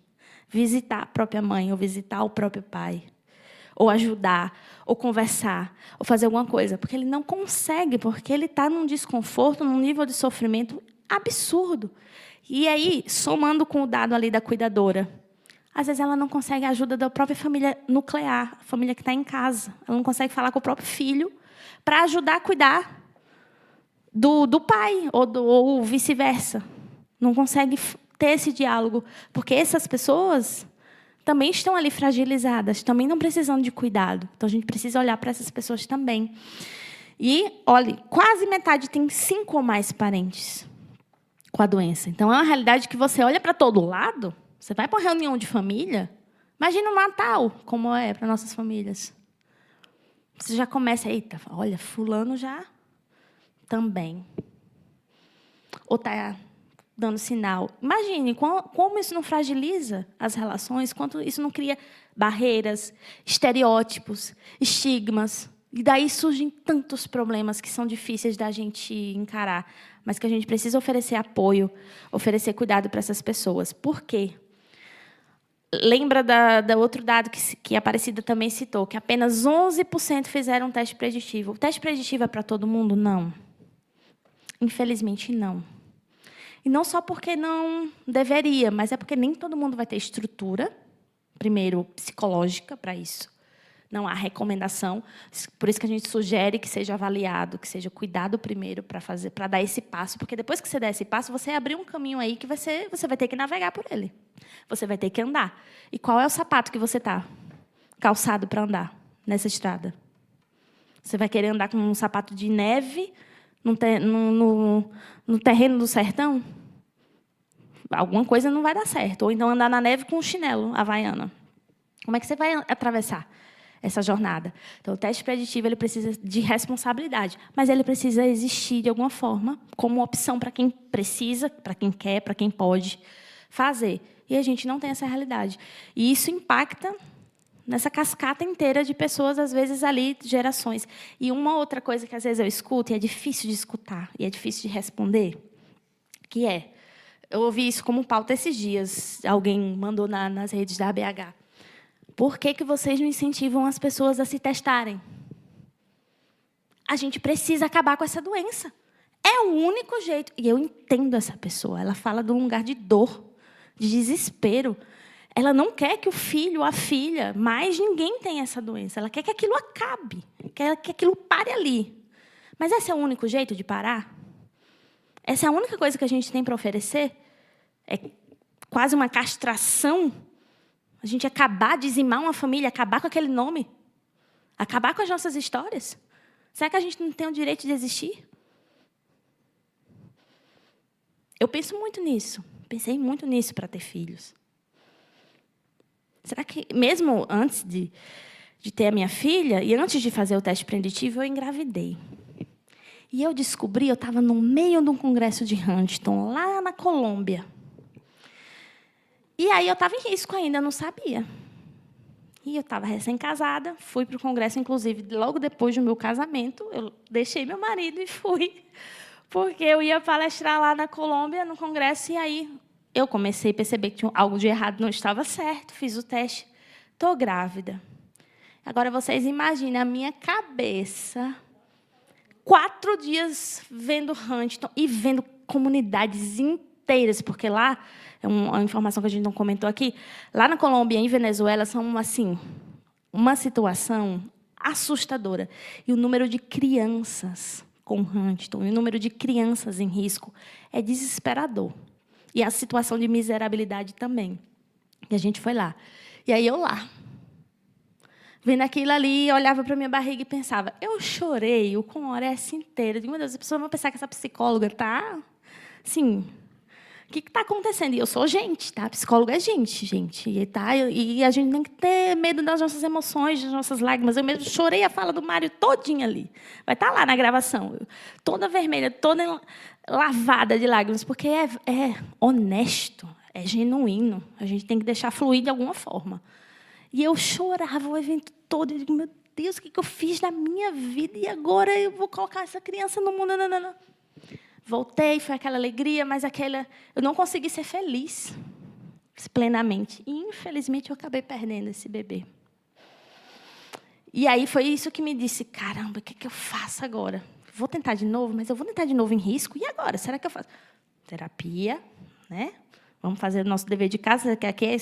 visitar a própria mãe ou visitar o próprio pai, ou ajudar, ou conversar, ou fazer alguma coisa, porque ele não consegue, porque ele está num desconforto, num nível de sofrimento absurdo. E aí, somando com o dado ali da cuidadora, às vezes ela não consegue a ajuda da própria família nuclear, a família que está em casa. Ela não consegue falar com o próprio filho para ajudar a cuidar do pai, ou vice-versa. Não consegue ter esse diálogo, porque essas pessoas também estão ali fragilizadas, também não precisando de cuidado. Então, a gente precisa olhar para essas pessoas também. E, olhe, quase metade tem 5 ou mais parentes com a doença. Então, é uma realidade que você olha para todo lado. Você vai para uma reunião de família, imagina o Natal, como é para nossas famílias. Você já começa, eita, olha, fulano já também. Ou está dando sinal. Imagine como isso não fragiliza as relações, quanto isso não cria barreiras, estereótipos, estigmas. E daí surgem tantos problemas que são difíceis da gente encarar, mas que a gente precisa oferecer apoio, oferecer cuidado para essas pessoas. Por quê? Lembra da outro dado que a Aparecida também citou, que apenas 11% fizeram um teste preditivo. O teste preditivo é para todo mundo? Não. Infelizmente, não. E não só porque não deveria, mas é porque nem todo mundo vai ter estrutura, primeiro, psicológica para isso. Não há recomendação. Por isso que a gente sugere que seja avaliado, que seja cuidado primeiro para dar esse passo. Porque depois que você der esse passo, você abrir um caminho aí que você vai ter que navegar por ele. Você vai ter que andar. E qual é o sapato que você está calçado para andar nessa estrada? Você vai querer andar com um sapato de neve no terreno do sertão? Alguma coisa não vai dar certo. Ou então andar na neve com um chinelo havaiana. Como é que você vai atravessar essa jornada? Então, o teste preditivo ele precisa de responsabilidade, mas ele precisa existir de alguma forma como opção para quem precisa, para quem quer, para quem pode fazer. E a gente não tem essa realidade. E isso impacta nessa cascata inteira de pessoas, às vezes, ali, gerações. E uma outra coisa que, às vezes, eu escuto, e é difícil de escutar, e é difícil de responder, que é, eu ouvi isso como pauta esses dias, alguém mandou nas redes da ABH. Por que vocês não incentivam as pessoas a se testarem? A gente precisa acabar com essa doença. É o único jeito. E eu entendo essa pessoa. Ela fala de um lugar de dor, de desespero. Ela não quer que o filho, a filha, mais ninguém tenha essa doença. Ela quer que aquilo acabe, quer que aquilo pare ali. Mas esse é o único jeito de parar? Essa é a única coisa que a gente tem para oferecer? É quase uma castração? A gente acabar, dizimar uma família, acabar com aquele nome? Acabar com as nossas histórias? Será que a gente não tem o direito de existir? Eu penso muito nisso. Pensei muito nisso para ter filhos. Será que, mesmo antes de ter a minha filha, e antes de fazer o teste preditivo, eu engravidei. E eu descobri, eu estava no meio de um congresso de Huntington, lá na Colômbia. E aí eu estava em risco ainda, não sabia. E eu estava recém-casada, fui para o congresso, inclusive, logo depois do meu casamento, eu deixei meu marido e fui, porque eu ia palestrar lá na Colômbia, no congresso, e aí eu comecei a perceber que algo de errado não estava certo, fiz o teste, estou grávida. Agora, vocês imaginem a minha cabeça, 4 dias vendo Huntington e vendo comunidades inteiras, porque lá, é uma informação que a gente não comentou aqui, lá na Colômbia e em Venezuela, são assim, uma situação assustadora. E o número de crianças com Huntington, e o número de crianças em risco é desesperador. E a situação de miserabilidade também. E a gente foi lá. E aí eu lá, Vendo aquilo ali, olhava para minha barriga e pensava, eu chorei o Conores inteiro. Eu digo, meu Deus, as pessoas vão pensar que essa psicóloga está... Assim, o que está acontecendo? E eu sou gente, tá? Psicóloga é gente. E a gente tem que ter medo das nossas emoções, das nossas lágrimas. Eu mesmo chorei a fala do Mário todinha ali. Vai estar lá na gravação. Toda vermelha, toda lavada de lágrimas, porque é honesto, é genuíno. A gente tem que deixar fluir de alguma forma. E eu chorava o evento todo. Eu digo, meu Deus, o que eu fiz na minha vida? E agora eu vou colocar essa criança no mundo? Não. Voltei, foi aquela alegria, mas eu não consegui ser feliz plenamente. E, infelizmente, eu acabei perdendo esse bebê. E aí foi isso que me disse, caramba, o que eu faço agora? Vou tentar de novo, mas eu vou tentar de novo em risco? E agora? Será que eu faço? Terapia, né? Vamos fazer o nosso dever de casa, que aqui é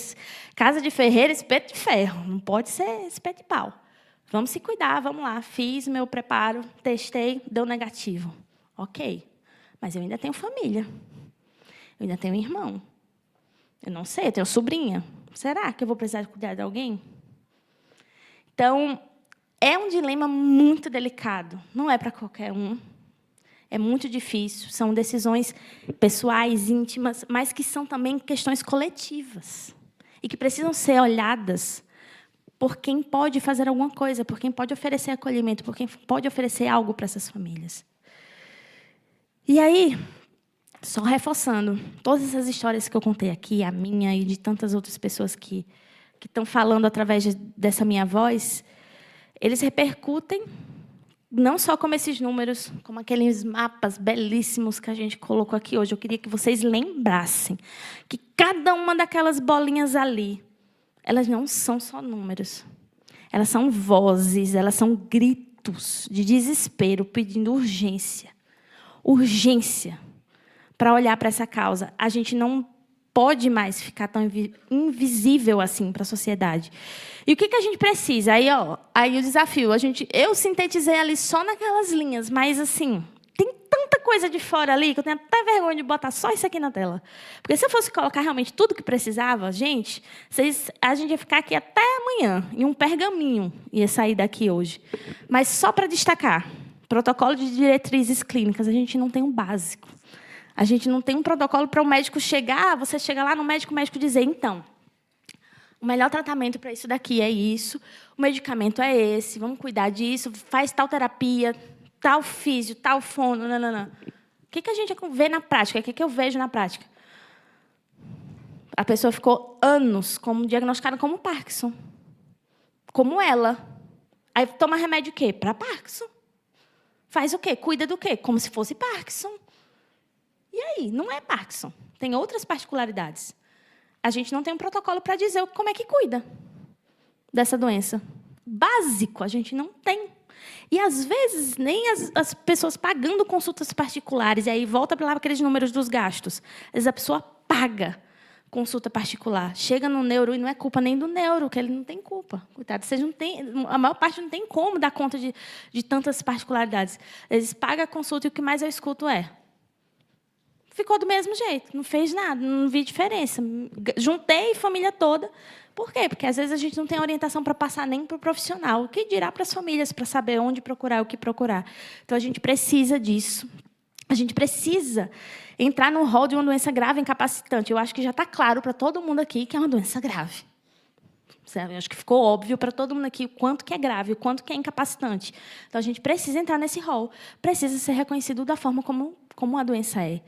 casa de ferreiro, espeto de ferro. Não pode ser espeto de pau. Vamos se cuidar, vamos lá. Fiz meu preparo, testei, deu negativo. Ok. Mas eu ainda tenho família. Eu ainda tenho irmão. Eu não sei, eu tenho sobrinha. Será que eu vou precisar cuidar de alguém? Então, é um dilema muito delicado. Não é para qualquer um. É muito difícil. São decisões pessoais, íntimas, mas que são também questões coletivas. E que precisam ser olhadas por quem pode fazer alguma coisa, por quem pode oferecer acolhimento, por quem pode oferecer algo para essas famílias. E aí, só reforçando, todas essas histórias que eu contei aqui, a minha e de tantas outras pessoas que estão falando através dessa minha voz, eles repercutem não só como esses números, como aqueles mapas belíssimos que a gente colocou aqui hoje. Eu queria que vocês lembrassem que cada uma daquelas bolinhas ali, elas não são só números. Elas são vozes, elas são gritos de desespero, pedindo urgência. Urgência para olhar para essa causa. A gente não pode mais ficar tão invisível assim para a sociedade. E o que a gente precisa? Aí o desafio. Eu sintetizei ali só naquelas linhas, mas assim, tem tanta coisa de fora ali que eu tenho até vergonha de botar só isso aqui na tela. Porque se eu fosse colocar realmente tudo que precisava, a gente ia ficar aqui até amanhã, em um pergaminho ia sair daqui hoje. Mas só para destacar, protocolo de diretrizes clínicas, a gente não tem um básico. A gente não tem um protocolo para o médico chegar, você chega lá no médico, o médico dizer, então, o melhor tratamento para isso daqui é isso, o medicamento é esse, vamos cuidar disso, faz tal terapia, tal físio, tal fono, não. O que a gente vê na prática? O que eu vejo na prática? A pessoa ficou anos diagnosticada como Parkinson. Como ela. Aí toma remédio o quê? Para Parkinson. Faz o quê? Cuida do quê? Como se fosse Parkinson. E aí? Não é Parkinson. Tem outras particularidades. A gente não tem um protocolo para dizer como é que cuida dessa doença. Básico, a gente não tem. E, às vezes, nem as pessoas pagando consultas particulares, e aí volta para aqueles números dos gastos. Às vezes a pessoa paga consulta particular, chega no neuro e não é culpa nem do neuro, que ele não tem culpa. Coitado, a maior parte não tem como dar conta de tantas particularidades. Eles pagam a consulta e o que mais eu escuto é: ficou do mesmo jeito, não fez nada, não vi diferença. Juntei a família toda. Por quê? Porque, às vezes, a gente não tem orientação para passar nem para o profissional. O que dirá para as famílias, para saber onde procurar, o que procurar. Então, a gente precisa disso. A gente precisa entrar no rol de uma doença grave incapacitante. Eu acho que já está claro para todo mundo aqui que é uma doença grave. Eu acho que ficou óbvio para todo mundo aqui o quanto que é grave, o quanto que é incapacitante. Então, a gente precisa entrar nesse rol. Precisa ser reconhecido da forma como a doença é.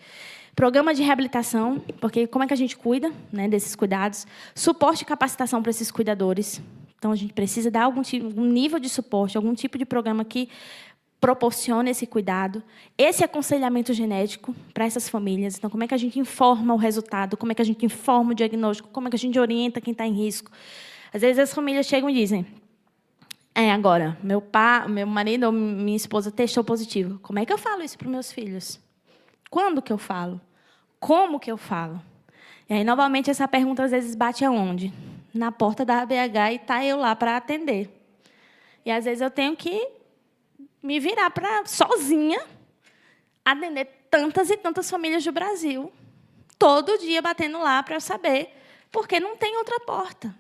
Programa de reabilitação, porque como é que a gente cuida, né, desses cuidados? Suporte e capacitação para esses cuidadores. Então, a gente precisa dar algum nível de suporte, algum tipo de programa que proporcione esse cuidado. Esse aconselhamento genético para essas famílias. Então, como é que a gente informa o resultado? Como é que a gente informa o diagnóstico? Como é que a gente orienta quem está em risco? Às vezes, as famílias chegam e dizem: agora, meu marido ou minha esposa testou positivo. Como é que eu falo isso para os meus filhos? Quando que eu falo? Como que eu falo? E aí, novamente, essa pergunta, às vezes, bate aonde? Na porta da ABH e está eu lá para atender. E, às vezes, eu tenho que me virar sozinha, atender tantas e tantas famílias do Brasil, todo dia batendo lá para saber, porque não tem outra porta.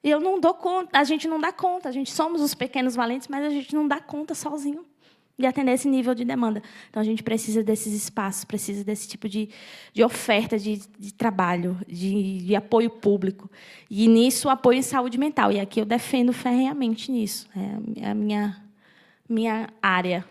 Eu não dou conta, a gente não dá conta. A gente somos os pequenos valentes, mas a gente não dá conta sozinho de atender esse nível de demanda. Então, a gente precisa desses espaços, precisa desse tipo de oferta de trabalho, de apoio público. E, nisso, apoio em saúde mental. E aqui eu defendo ferrenhamente nisso. É a minha área.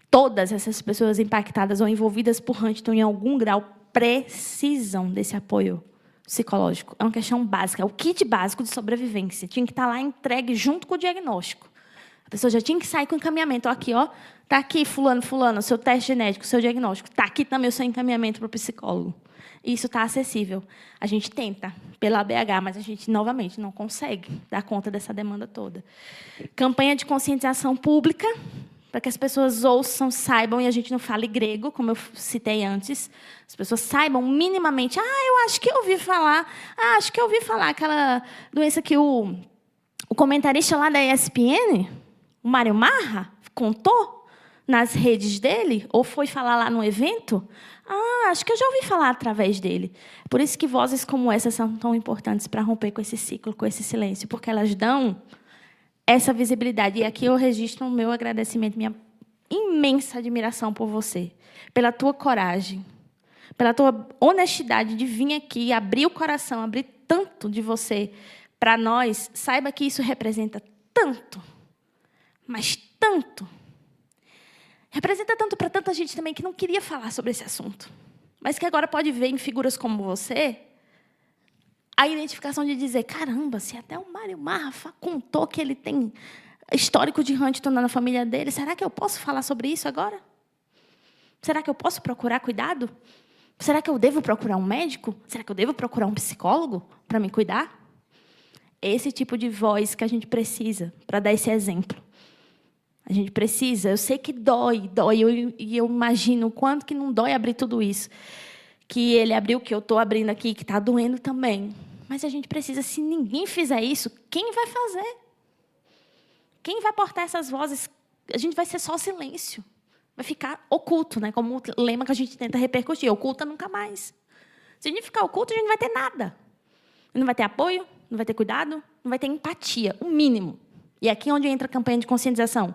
Todas essas pessoas impactadas ou envolvidas por Huntington, em algum grau, precisam desse apoio psicológico. É uma questão básica. É o kit básico de sobrevivência. Tinha que estar lá entregue junto com o diagnóstico. A pessoa já tinha que sair com encaminhamento. Aqui, ó, está aqui, fulano, o seu teste genético, o seu diagnóstico. Está aqui também o seu encaminhamento para o psicólogo. Isso está acessível. A gente tenta, pela BH, mas a gente, novamente, não consegue dar conta dessa demanda toda. Campanha de conscientização pública, para que as pessoas ouçam, saibam, e a gente não fale grego, como eu citei antes. As pessoas saibam minimamente. Eu acho que eu ouvi falar. Acho que eu ouvi falar aquela doença que o comentarista lá da ESPN... O Mário Marra contou nas redes dele, ou foi falar lá no evento? Acho que eu já ouvi falar através dele. Por isso que vozes como essa são tão importantes para romper com esse ciclo, com esse silêncio, porque elas dão essa visibilidade. E aqui eu registro o meu agradecimento, minha imensa admiração por você, pela tua coragem, pela tua honestidade de vir aqui, abrir o coração, abrir tanto de você para nós. Saiba que isso representa tanto. Mas tanto. Representa tanto para tanta gente também que não queria falar sobre esse assunto. Mas que agora pode ver em figuras como você a identificação de dizer, caramba, se até o Mário Marra contou que ele tem histórico de Huntington na família dele, será que eu posso falar sobre isso agora? Será que eu posso procurar cuidado? Será que eu devo procurar um médico? Será que eu devo procurar um psicólogo para me cuidar? Esse tipo de voz que a gente precisa para dar esse exemplo. A gente precisa, eu sei que dói, e eu imagino o quanto que não dói abrir tudo isso. Que ele abriu, que eu estou abrindo aqui, que está doendo também. Mas a gente precisa, se ninguém fizer isso, quem vai fazer? Quem vai portar essas vozes? A gente vai ser só silêncio. Vai ficar oculto, né? Como o lema que a gente tenta repercutir. Oculta nunca mais. Se a gente ficar oculto, a gente não vai ter nada. Não vai ter apoio, não vai ter cuidado, não vai ter empatia, o mínimo. E aqui é onde entra a campanha de conscientização.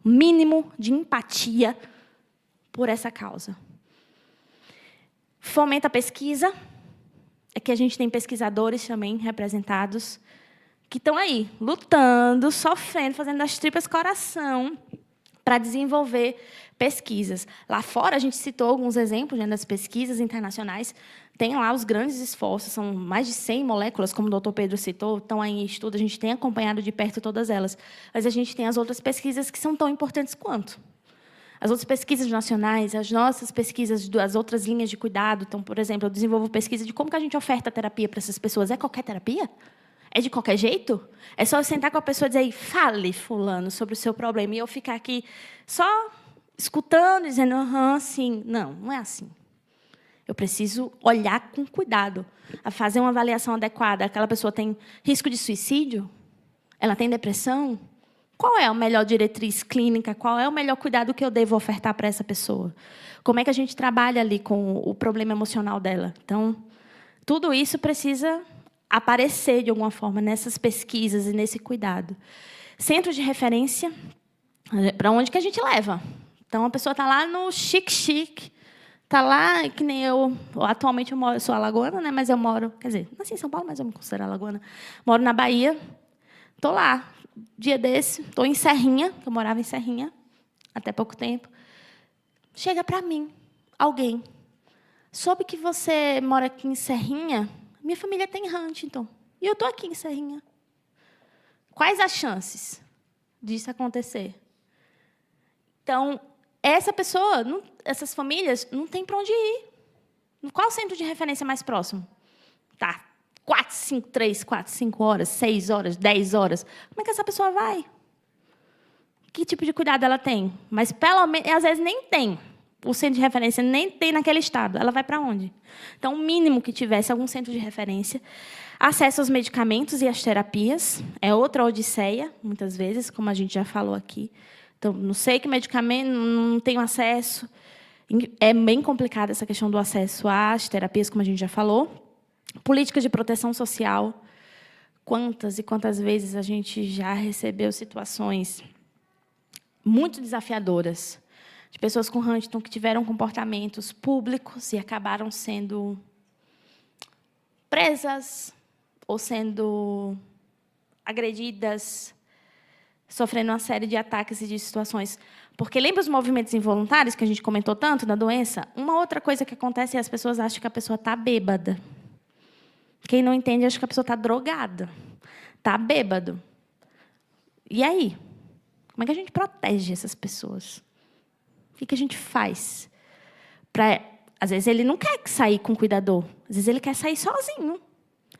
Mínimo de empatia por essa causa. Fomenta a pesquisa. Aqui a gente tem pesquisadores também representados que estão aí, lutando, sofrendo, fazendo das tripas coração para desenvolver pesquisas. Lá fora, a gente citou alguns exemplos, né, das pesquisas internacionais. Tem lá os grandes esforços, são mais de 100 moléculas, como o doutor Pedro citou, estão aí em estudo, a gente tem acompanhado de perto todas elas. Mas a gente tem as outras pesquisas que são tão importantes quanto. As outras pesquisas nacionais, as nossas pesquisas das outras linhas de cuidado. Então, por exemplo, eu desenvolvo pesquisa de como que a gente oferta terapia para essas pessoas. É qualquer terapia? É de qualquer jeito? É só eu sentar com a pessoa e dizer, fale, fulano, sobre o seu problema. E eu ficar aqui só escutando, dizendo, sim. Não, não é assim. Eu preciso olhar com cuidado, a fazer uma avaliação adequada. Aquela pessoa tem risco de suicídio? Ela tem depressão? Qual é a melhor diretriz clínica? Qual é o melhor cuidado que eu devo ofertar para essa pessoa? Como é que a gente trabalha ali com o problema emocional dela? Então, tudo isso precisa aparecer, de alguma forma, nessas pesquisas e nesse cuidado. Centro de referência, para onde que a gente leva? Então, a pessoa está lá no chique-chique, está lá, que nem eu, atualmente eu sou alagoana, né, mas eu moro, quer dizer, nasci em São Paulo, mas eu me considero alagoana, moro na Bahia, estou lá, dia desse, estou em Serrinha, que eu morava em Serrinha, até pouco tempo, chega para mim, alguém, soube que você mora aqui em Serrinha, minha família tem Huntington, e eu estou aqui em Serrinha. Quais as chances disso acontecer? Então, essa pessoa, essas famílias, não tem para onde ir. Qual o centro de referência mais próximo? Tá, 3, 4, 5 horas, 6 horas, 10 horas. Como é que essa pessoa vai? Que tipo de cuidado ela tem? Mas, pelo menos, às vezes, nem tem. O centro de referência nem tem naquele estado. Ela vai para onde? Então, o mínimo que tivesse algum centro de referência. Acesso aos medicamentos e às terapias. É outra odisseia, muitas vezes, como a gente já falou aqui. Então, não sei que medicamento, não tenho acesso. É bem complicada essa questão do acesso às terapias, como a gente já falou. Políticas de proteção social. Quantas e quantas vezes a gente já recebeu situações muito desafiadoras de pessoas com Huntington que tiveram comportamentos públicos e acabaram sendo presas ou sendo agredidas, sofrendo uma série de ataques e de situações. Porque lembra os movimentos involuntários que a gente comentou tanto da doença? Uma outra coisa que acontece é as pessoas acham que a pessoa está bêbada. Quem não entende acha que a pessoa está drogada, está bêbado. E aí? Como é que a gente protege essas pessoas? O que a gente faz? Às vezes ele não quer sair com o cuidador, às vezes ele quer sair sozinho.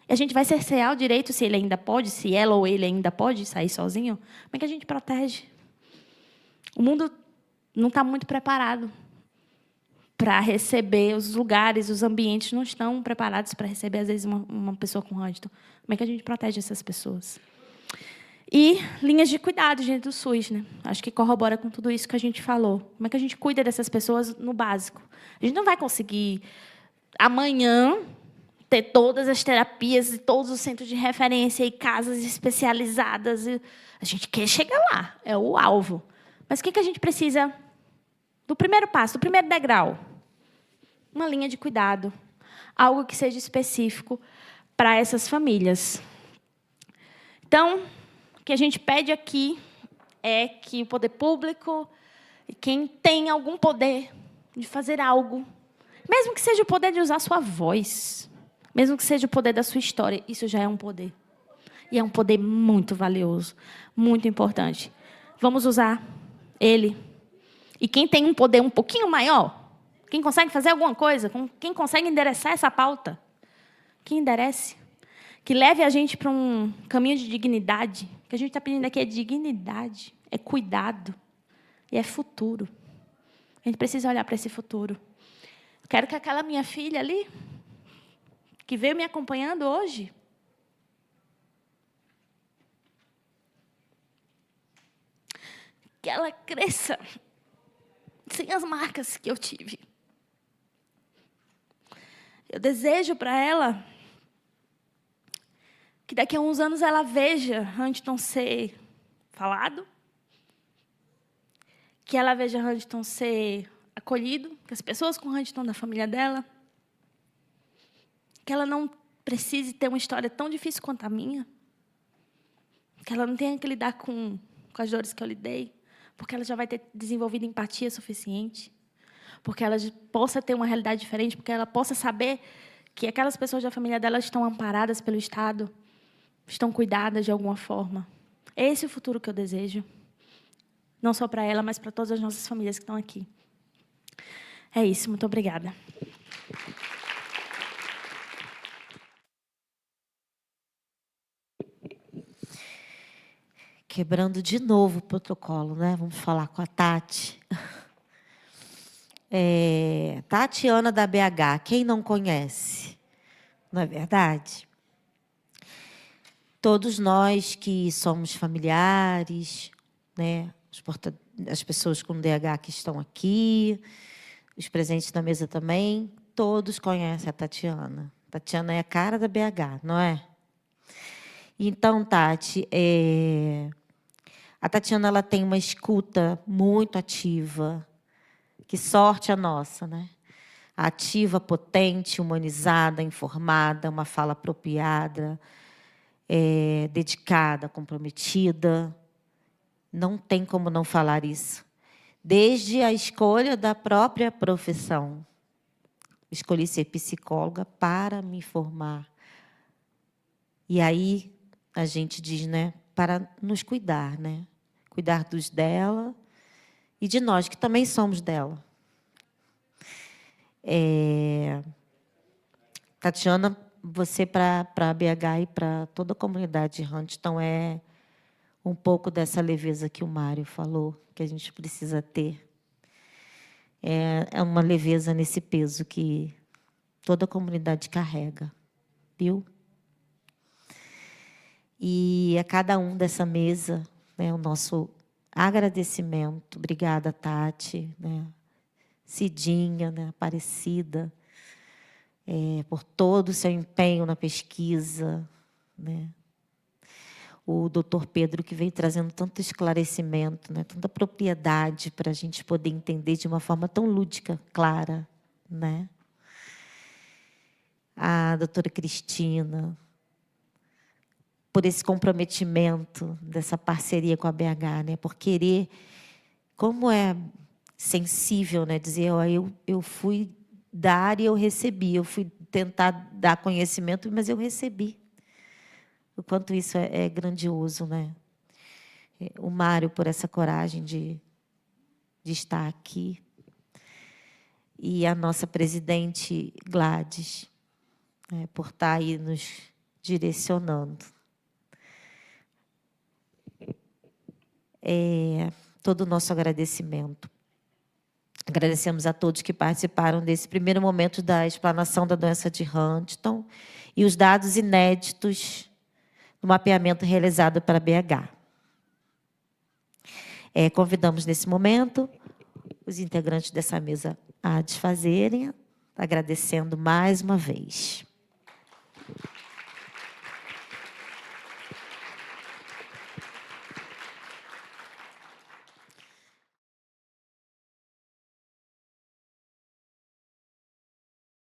E a gente vai cercear o direito se ele ainda pode, se ela ou ele ainda pode sair sozinho. Como é que a gente protege? O mundo não está muito preparado para receber, os lugares, os ambientes não estão preparados para receber, às vezes, uma pessoa com Huntington. Como é que a gente protege essas pessoas? E linhas de cuidado dentro do SUS, né? Acho que corrobora com tudo isso que a gente falou. Como é que a gente cuida dessas pessoas no básico? A gente não vai conseguir, amanhã, ter todas as terapias e todos os centros de referência e casas especializadas. A gente quer chegar lá, é o alvo. Mas o que a gente precisa do primeiro passo, do primeiro degrau? Uma linha de cuidado, algo que seja específico para essas famílias. Então, o que a gente pede aqui é que o poder público, quem tem algum poder de fazer algo, mesmo que seja o poder de usar sua voz, mesmo que seja o poder da sua história, isso já é um poder. E é um poder muito valioso, muito importante. Vamos usar ele. E quem tem um poder um pouquinho maior, quem consegue fazer alguma coisa, quem consegue endereçar essa pauta, que enderece, que leve a gente para um caminho de dignidade. O que a gente está pedindo aqui é dignidade, é cuidado e é futuro. A gente precisa olhar para esse futuro. Quero que aquela minha filha ali, que veio me acompanhando hoje, que ela cresça sem as marcas que eu tive. Eu desejo para ela que daqui a uns anos ela veja Huntington ser falado, que ela veja Huntington ser acolhido, que as pessoas com Huntington da família dela, que ela não precise ter uma história tão difícil quanto a minha, que ela não tenha que lidar com as dores que eu lidei, porque ela já vai ter desenvolvido empatia suficiente, porque ela possa ter uma realidade diferente, porque ela possa saber que aquelas pessoas da família dela estão amparadas pelo Estado, estão cuidadas de alguma forma. Esse é o futuro que eu desejo. Não só para ela, mas para todas as nossas famílias que estão aqui. É isso, muito obrigada. Quebrando de novo o protocolo, né? Vamos falar com a Tati. Tatiana da BH, quem não conhece? Não é verdade? Todos nós que somos familiares, né? As pessoas com DH que estão aqui, os presentes na mesa também, todos conhecem a Tatiana. Tatiana é a cara da BH, não é? Então, Tati, a Tatiana ela tem uma escuta muito ativa. Que sorte a nossa, né? Ativa, potente, humanizada, informada, uma fala apropriada, dedicada, comprometida. Não tem como não falar isso. Desde a escolha da própria profissão. Escolhi ser psicóloga para me formar. E aí a gente diz, né, para nos cuidar, né? Cuidar dos dela e de nós, que também somos dela. Tatiana, você para a BH e para toda a comunidade de Huntington é um pouco dessa leveza que o Mário falou, que a gente precisa ter. É uma leveza nesse peso que toda a comunidade carrega, viu? E a cada um dessa mesa, né, o nosso agradecimento. Obrigada, Tati, né? Cidinha, né, Aparecida, por todo o seu empenho na pesquisa, né? o doutor Pedro, que veio trazendo tanto esclarecimento, né, tanta propriedade para a gente poder entender de uma forma tão lúdica, clara, né? A doutora Cristina, por esse comprometimento dessa parceria com a BH, né, por querer, como é sensível, né, dizer, ó, eu fui dar e eu recebi, eu fui tentar dar conhecimento, mas eu recebi. O quanto isso é grandioso, né? O Mário, por essa coragem de estar aqui. E a nossa presidente Gladys, né, por estar aí nos direcionando. Todo o nosso agradecimento. Agradecemos a todos que participaram desse primeiro momento da explanação da doença de Huntington e os dados inéditos do mapeamento realizado para a BH. Convidamos, nesse momento, os integrantes dessa mesa a desfazerem, agradecendo mais uma vez.